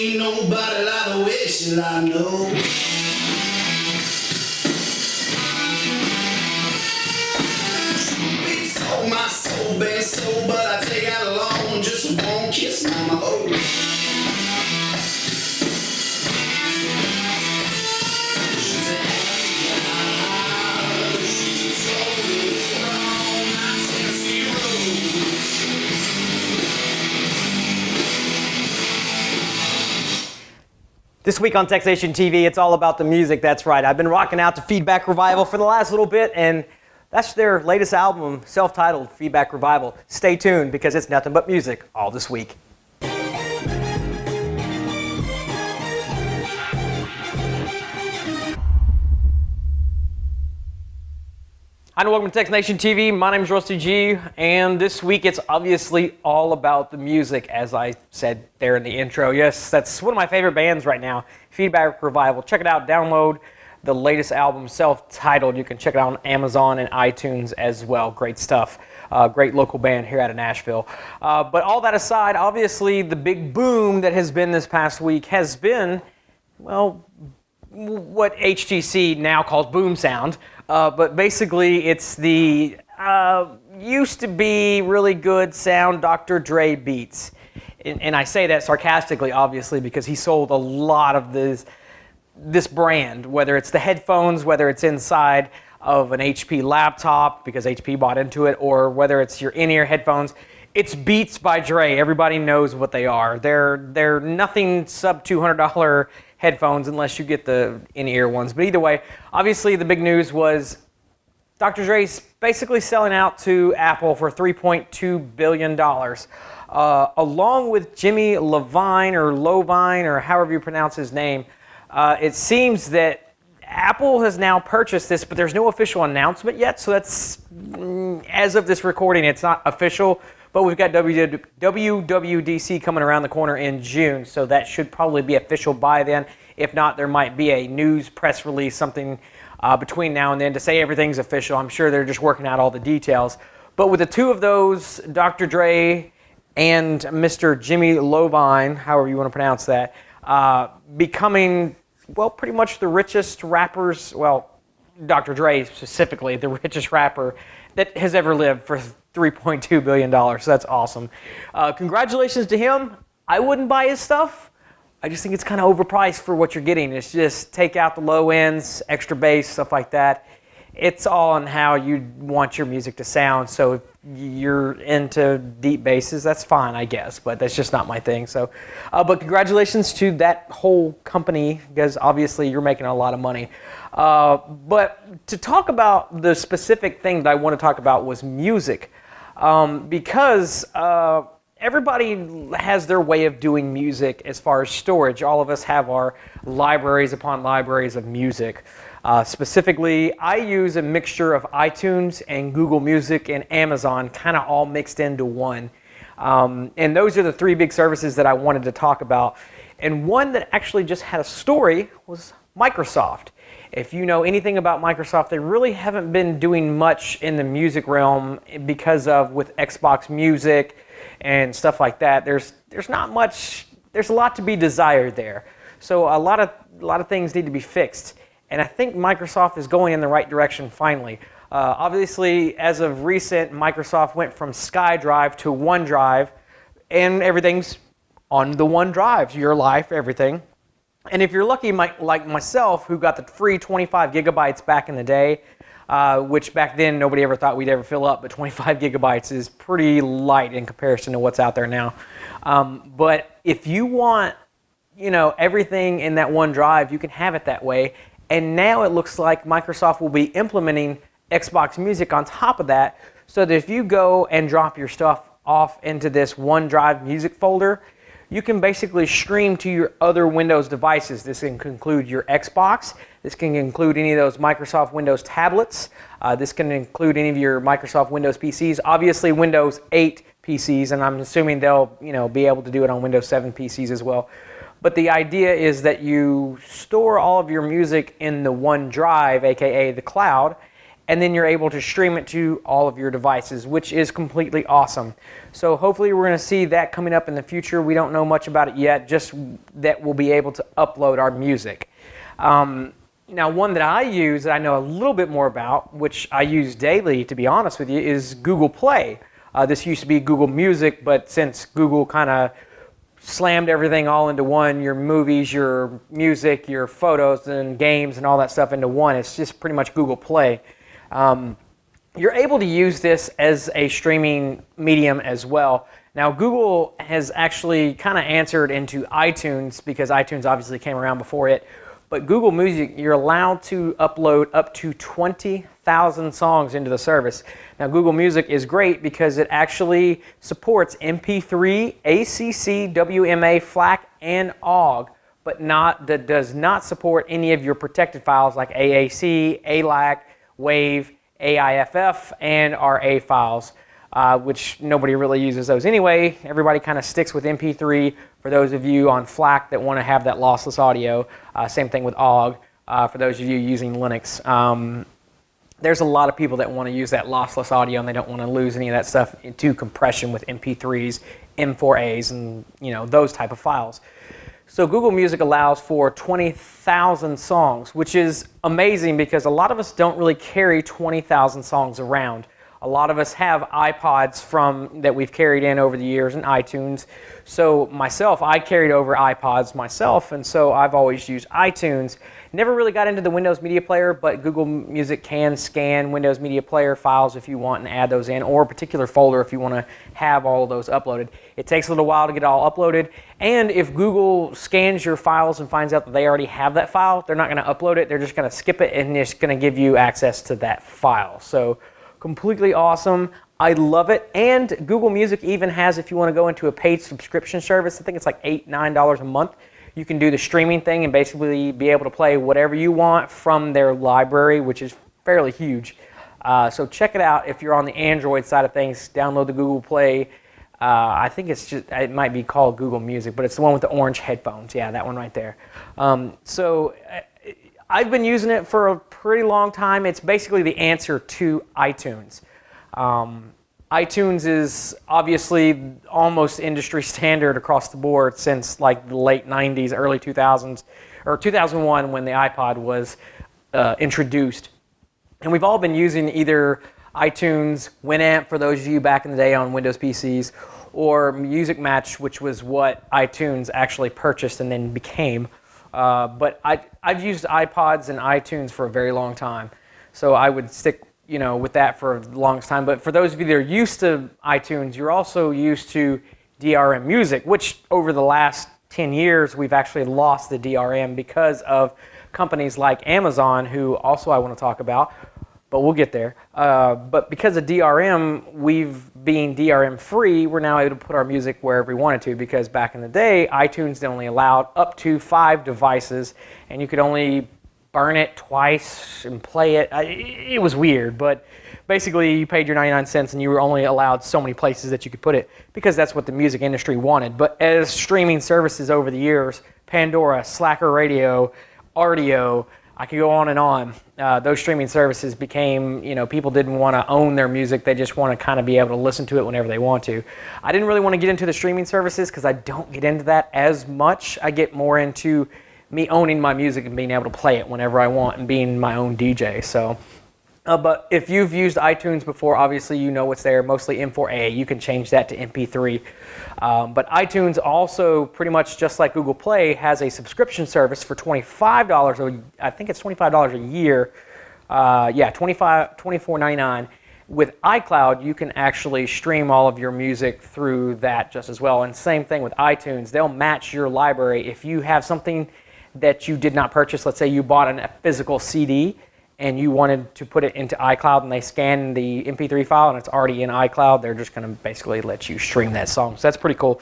ain't nobody like the way she lie, no. Beats on my soul, been so, but I take out a loan just one kiss, mama, oh. She's an angel, she's a soul, from my Tennessee road. This week on txTNationTV, it's all about the music. That's right. I've been rocking out to Feedback Revival for the last little bit, and that's their latest album, self-titled Feedback Revival. Stay tuned because it's nothing but music all this week. Hi and welcome to txTNationTV. My name is Rusty G, and this week it's obviously all about the music, as I said there in the intro. Yes, that's one of my favorite bands right now, Feedback Revival. Check it out, download the latest album, self-titled. You can check it out on Amazon and iTunes as well. Great stuff. Great local band here out of Nashville. But all that aside, obviously the big boom that has been this past week has been, well, what HTC now calls boom sound. But basically it's the used to be really good sound Dr. Dre beats. And I say that sarcastically, obviously, because he sold a lot of this brand, whether it's the headphones, whether it's inside of an HP laptop because HP bought into it, or whether it's your in-ear headphones. It's Beats by Dre. Everybody knows what they are. They're nothing sub $200 headphones unless you get the in-ear ones. But either way, obviously the big news was Dr. Dre's basically selling out to Apple for $3.2 billion. Along with Jimmy Levine or however you pronounce his name, it seems that Apple has now purchased this, but there's no official announcement yet. So that's, as of this recording, it's not official. But we've got WWDC coming around the corner in June, so that should probably be official by then. If not, there might be a news press release, something between now and then to say everything's official. I'm sure they're just working out all the details. But with the two of those, Dr. Dre and Mr. Jimmy Levine, however you want to pronounce that, becoming, well, pretty much the richest rappers, well, Dr. Dre specifically, the richest rapper that has ever lived for $3.2 billion, so that's awesome. Congratulations to him. I wouldn't buy his stuff. I just think it's kind of overpriced for what you're getting. It's just take out the low ends, extra bass, stuff like that. It's all on how you want your music to sound. So if you're into deep basses, that's fine, I guess, but that's just not my thing. So, but congratulations to that whole company, because obviously you're making a lot of money. But to talk about the specific thing that I want to talk about was music, because everybody has their way of doing music as far as storage. All of us have our libraries upon libraries of music. Specifically, I use a mixture of iTunes and Google Music and Amazon, kind of all mixed into one. And those are the three big services that I wanted to talk about. And one that actually just had a story was Microsoft. If you know anything about Microsoft, they really haven't been doing much in the music realm because of with Xbox Music and stuff like that. There's not much. There's a lot to be desired there. So a lot of things need to be fixed. And I think Microsoft is going in the right direction finally. Obviously, as of recent, Microsoft went from SkyDrive to OneDrive, and everything's on the OneDrive, your life, everything. And if you're lucky, like myself, who got the free 25 gigabytes back in the day, which back then nobody ever thought we'd ever fill up, but 25 gigabytes is pretty light in comparison to what's out there now. But if you want, everything in that OneDrive, you can have it that way. And now it looks like Microsoft will be implementing Xbox Music on top of that, so that if you go and drop your stuff off into this OneDrive music folder, you can basically stream to your other Windows devices. This can include your Xbox. This can include any of those Microsoft Windows tablets. This can include any of your Microsoft Windows PCs. Obviously, Windows 8 PCs, and I'm assuming they'll be able to do it on Windows 7 PCs as well. But the idea is that you store all of your music in the OneDrive, aka the cloud, and then you're able to stream it to all of your devices, which is completely awesome. So hopefully we're going to see that coming up in the future. We don't know much about it yet, just that we'll be able to upload our music. Now, one that I use that I know a little bit more about, which I use daily, to be honest with you, is Google Play. This used to be Google Music, but since Google kind of slammed everything all into one, your movies, your music, your photos and games and all that stuff into one, it's just pretty much Google Play. You're able to use this as a streaming medium as well. Now, Google has actually kind of answered into iTunes, because iTunes obviously came around before it. But Google Music, you're allowed to upload up to 20,000 songs into the service. Now, Google Music is great because it actually supports MP3, ACC, WMA, FLAC, and OGG, but that does not support any of your protected files like AAC, ALAC, WAVE, AIFF, and RA files, which nobody really uses those anyway. Everybody kind of sticks with MP3. For those of you on FLAC that want to have that lossless audio, same thing with OGG. For those of you using Linux, there's a lot of people that want to use that lossless audio and they don't want to lose any of that stuff into compression with MP3s, M4As, and those type of files. So Google Music allows for 20,000 songs, which is amazing because a lot of us don't really carry 20,000 songs around. A lot of us have iPods that we've carried in over the years and iTunes. So myself, I carried over iPods myself, and so I've always used iTunes. Never really got into the Windows Media Player, but Google Music can scan Windows Media Player files if you want and add those in, or a particular folder if you want to have all of those uploaded. It takes a little while to get it all uploaded, and if Google scans your files and finds out that they already have that file, they're not going to upload it. They're just going to skip it and it's going to give you access to that file. So completely awesome. I love it. And Google Music even has, if you want to go into a paid subscription service, I think it's like $8, $9 a month, you can do the streaming thing and basically be able to play whatever you want from their library, which is fairly huge. So check it out if you're on the Android side of things. Download the Google Play. I think it might be called Google Music, but it's the one with the orange headphones. Yeah, that one right there. So I've been using it for a pretty long time. It's basically the answer to iTunes. iTunes is obviously almost industry standard across the board since like the late 90s, early 2000s, or 2001 when the iPod was introduced. And we've all been using either iTunes, Winamp for those of you back in the day on Windows PCs, or Music Match, which was what iTunes actually purchased and then became. But I've used iPods and iTunes for a very long time, so I would stick with that for the longest time. But for those of you that are used to iTunes, you're also used to DRM music, which over the last 10 years we've actually lost the DRM because of companies like Amazon, who also I want to talk about, but we'll get there. But because of DRM, being DRM free, we're now able to put our music wherever we wanted to, because back in the day, iTunes only allowed up to 5 devices, and you could only burn it twice and play it. It was weird, but basically you paid your 99 cents and you were only allowed so many places that you could put it, because that's what the music industry wanted. But as streaming services over the years, Pandora, Slacker Radio, Rdio, I could go on and on. Those streaming services became, people didn't want to own their music. They just want to kind of be able to listen to it whenever they want to. I didn't really want to get into the streaming services because I don't get into that as much. I get more into me owning my music and being able to play it whenever I want and being my own DJ. So, but if you've used iTunes before, obviously you know what's there, mostly M4A. You can change that to MP3. But iTunes also, pretty much just like Google Play, has a subscription service for $25. I think it's $25 a year. $24.99. With iCloud, you can actually stream all of your music through that just as well. And same thing with iTunes. They'll match your library. If you have something that you did not purchase, let's say you bought a physical CD and you wanted to put it into iCloud and they scan the MP3 file and it's already in iCloud, they're just going to basically let you stream that song. So that's pretty cool.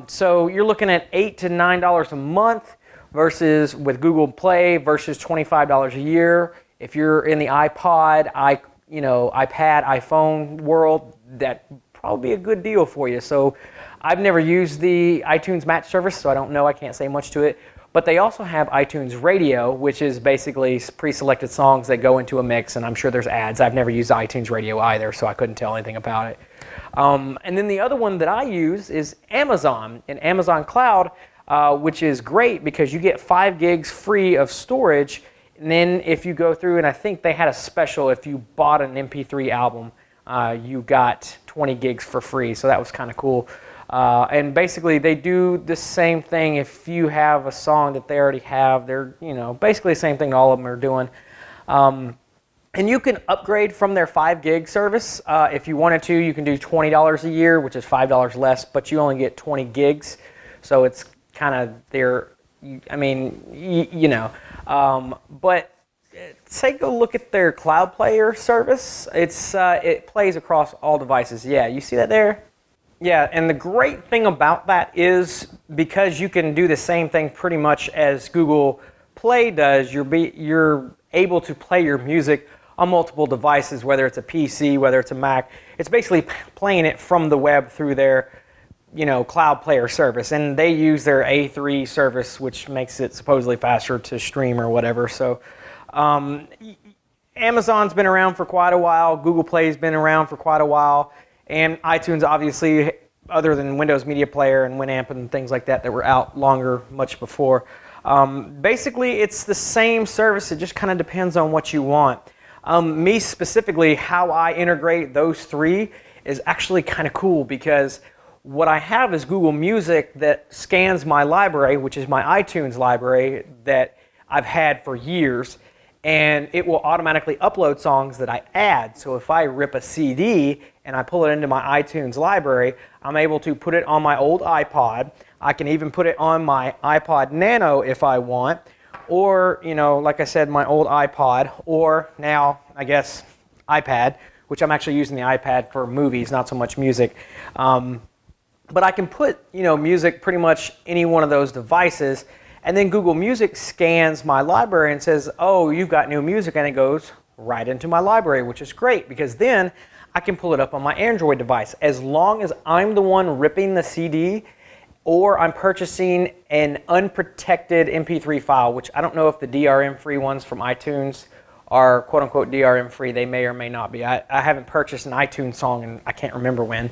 So you're looking at $8 to $9 a month versus with Google Play versus $25 a year. If you're in the iPod, iPad, iPhone world, that probably be a good deal for you. So I've never used the iTunes Match service, so I don't know. I can't say much to it. But they also have iTunes Radio, which is basically pre-selected songs that go into a mix, and I'm sure there's ads. I've never used iTunes Radio either, so I couldn't tell anything about it. And then the other one that I use is Amazon, and Amazon Cloud, which is great because you get 5 gigs free of storage. And then if you go through, and I think they had a special, if you bought an MP3 album, you got 20 gigs for free, so that was kind of cool. And basically they do the same thing if you have a song that they already have. They're, basically the same thing all of them are doing. And you can upgrade from their 5 gig service. If you wanted to, you can do $20 a year, which is $5 less, but you only get 20 gigs. So it's kind of their, but take a look at their Cloud Player service. It plays across all devices. Yeah, you see that there? Yeah, and the great thing about that is because you can do the same thing pretty much as Google Play does, you're able to play your music on multiple devices, whether it's a PC, whether it's a Mac. It's basically playing it from the web through their Cloud Player service, and they use their A3 service, which makes it supposedly faster to stream or whatever. So Amazon's been around for quite a while. Google Play's been around for quite a while. And iTunes, obviously, other than Windows Media Player and Winamp and things like that were out longer, much before. Basically, it's the same service. It just kind of depends on what you want. Me specifically, how I integrate those 3 is actually kind of cool because what I have is Google Music that scans my library, which is my iTunes library that I've had for years. And it will automatically upload songs that I add. So if I rip a CD and I pull it into my iTunes library, I'm able to put it on my old iPod. I can even put it on my iPod Nano if I want, or, like I said, my old iPod, or now, I guess, iPad, which I'm actually using the iPad for movies, not so much music. But I can put, music pretty much any one of those devices. And then Google Music scans my library and says, oh, you've got new music, and it goes right into my library, which is great because then I can pull it up on my Android device. As long as I'm the one ripping the CD or I'm purchasing an unprotected MP3 file, which I don't know if the DRM-free ones from iTunes are quote-unquote DRM-free. They may or may not be. I haven't purchased an iTunes song and I can't remember when.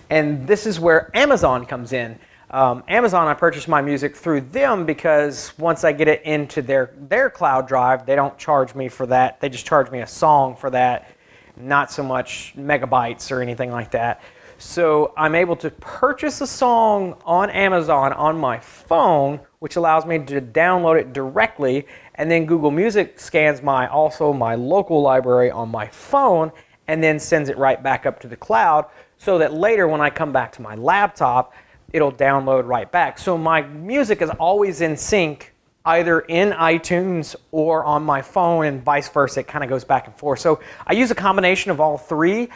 And this is where Amazon comes in. Amazon, I purchase my music through them because once I get it into their cloud drive, they don't charge me for that. They just charge me a song for that, not so much megabytes or anything like that. So I'm able to purchase a song on Amazon on my phone, which allows me to download it directly, and then Google Music scans my local library on my phone and then sends it right back up to the cloud so that later when I come back to my laptop, it'll download right back. So my music is always in sync, either in iTunes or on my phone, and vice versa. It kind of goes back and forth. So I use a combination of all 3.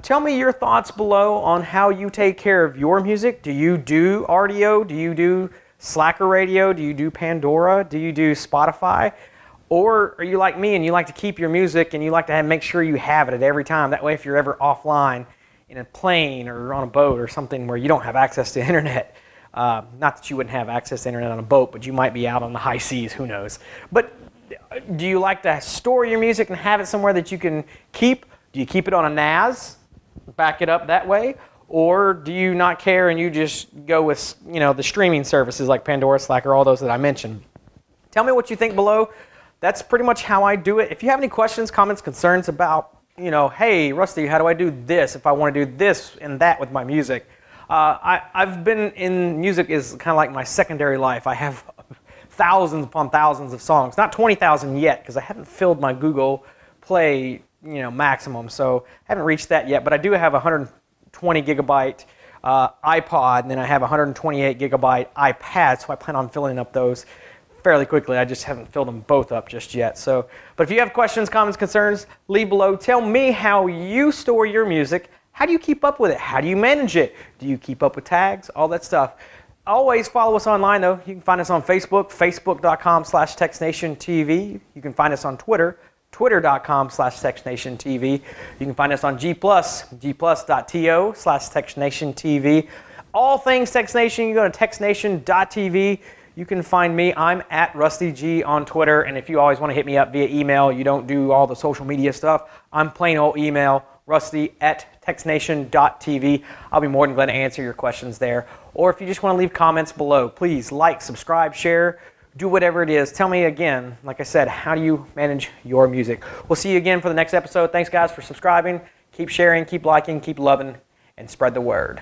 Tell me your thoughts below on how you take care of your music. Do you do RDO? Do you do Slacker Radio? Do you do Pandora? Do you do Spotify? Or are you like me and you like to keep your music and you like to make sure you have it at every time? That way if you're ever offline, in a plane or on a boat or something where you don't have access to internet. Not that you wouldn't have access to internet on a boat, but you might be out on the high seas, who knows. But do you like to store your music and have it somewhere that you can keep? Do you keep it on a NAS, back it up that way? Or do you not care and you just go with the streaming services like Pandora, Slacker, all those that I mentioned? Tell me what you think below. That's pretty much how I do it. If you have any questions, comments, concerns about hey, Rusty, how do I do this if I want to do this and that with my music? I've been in music is kind of like my secondary life. I have thousands upon thousands of songs. Not 20,000 yet because I haven't filled my Google Play maximum, so I haven't reached that yet. But I do have 120 gigabyte iPod, and then I have 128 gigabyte iPad, so I plan on filling up those fairly quickly. I just haven't filled them both up just yet. But if you have questions, comments, concerns, leave below. Tell me how you store your music. How do you keep up with it? How do you manage it? Do you keep up with tags? All that stuff. Always follow us online, though. You can find us on Facebook, facebook.com/txTNationTV. You can find us on Twitter, twitter.com/txtNationTV. You can find us on G+, gplus.to/txtNationTV. All things Text Nation, you go to txtnation.tv. You can find me. I'm at RustyG on Twitter. And if you always want to hit me up via email, you don't do all the social media stuff, I'm plain old email, rusty@txtNation.tv. I'll be more than glad to answer your questions there. Or if you just want to leave comments below, please like, subscribe, share, do whatever it is. Tell me again, like I said, how do you manage your music? We'll see you again for the next episode. Thanks, guys, for subscribing. Keep sharing, keep liking, keep loving, and spread the word.